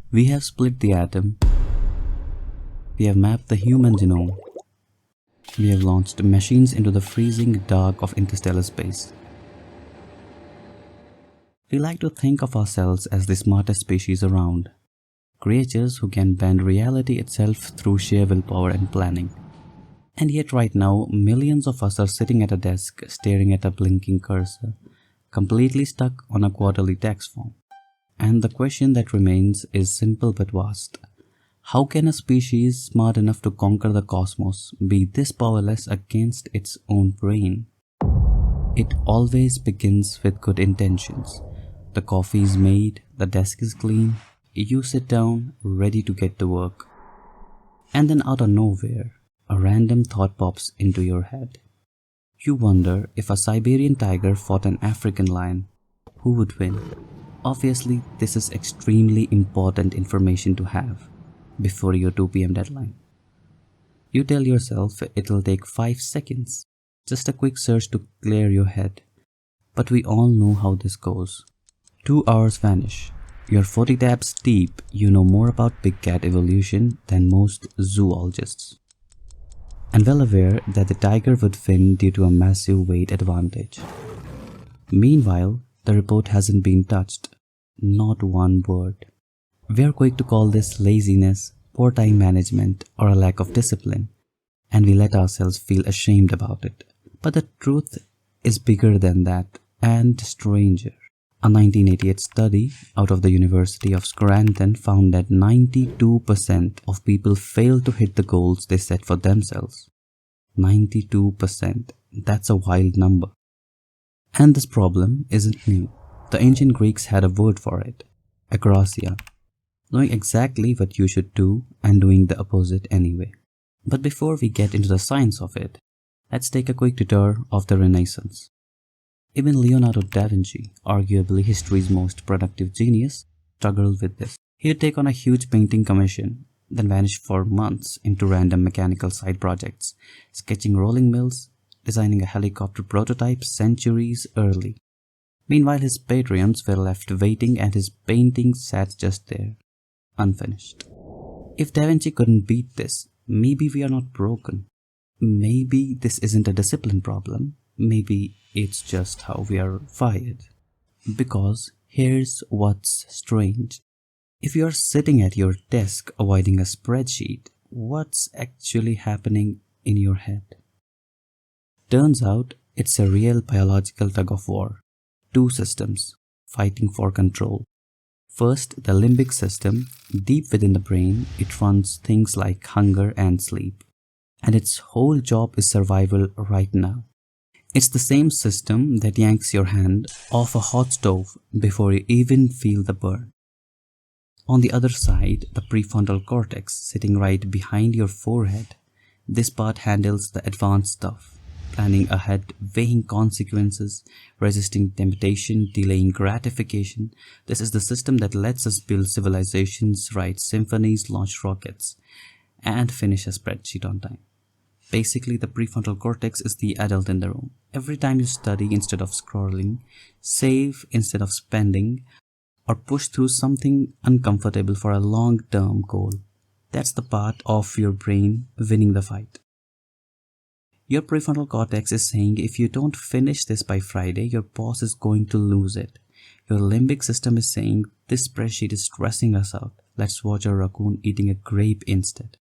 We have split the atom. We have mapped the human genome. We have launched machines into the freezing dark of interstellar space. We like to think of ourselves as the smartest species around, creatures who can bend reality itself through sheer willpower and planning. And yet right now, millions of us are sitting at a desk staring at a blinking cursor, completely stuck on a quarterly tax form. And the question that remains is simple but vast. How can a species smart enough to conquer the cosmos be this powerless against its own brain? It always begins with good intentions. The coffee is made, the desk is clean, you sit down, ready to get to work. And then out of nowhere, a random thought pops into your head. You wonder if a Siberian tiger fought an African lion, who would win? Obviously, this is extremely important information to have before your 2 p.m. deadline. You tell yourself it'll take 5 seconds, just a quick search to clear your head. But we all know how this goes. 2 hours vanish. You're 40 tabs deep, you know more about big cat evolution than most zoologists. And well aware that the tiger would win due to a massive weight advantage. Meanwhile, the report hasn't been touched. Not one word. We are quick to call this laziness, poor time management, or a lack of discipline, and we let ourselves feel ashamed about it. But the truth is bigger than that and stranger. A 1988 study out of the University of Scranton found that 92% of people fail to hit the goals they set for themselves. 92%. That's a wild number. And this problem isn't new. The ancient Greeks had a word for it, akrasia, knowing exactly what you should do and doing the opposite anyway. But before we get into the science of it, let's take a quick detour of the Renaissance. Even Leonardo da Vinci, arguably history's most productive genius, struggled with this. He'd take on a huge painting commission, then vanish for months into random mechanical side projects, sketching rolling mills, designing a helicopter prototype centuries early. Meanwhile, his patrons were left waiting and his paintings sat just there, unfinished. If Da Vinci couldn't beat this, maybe we are not broken. Maybe this isn't a discipline problem. Maybe it's just how we are wired. Because here's what's strange. If you are sitting at your desk avoiding a spreadsheet, what's actually happening in your head? Turns out it's a real biological tug of war. 2 systems fighting for control. First, the limbic system. Deep within the brain, it runs things like hunger and sleep. And its whole job is survival right now. It's the same system that yanks your hand off a hot stove before you even feel the burn. On the other side, the prefrontal cortex, sitting right behind your forehead. This part handles the advanced stuff. Planning ahead, weighing consequences, resisting temptation, delaying gratification. This is the system that lets us build civilizations, write symphonies, launch rockets, and finish a spreadsheet on time. Basically, the prefrontal cortex is the adult in the room. Every time you study instead of scrolling, save instead of spending, or push through something uncomfortable for a long-term goal, that's the part of your brain winning the fight. Your prefrontal cortex is saying if you don't finish this by Friday, your boss is going to lose it. Your limbic system is saying this spreadsheet is stressing us out. Let's watch a raccoon eating a grape instead.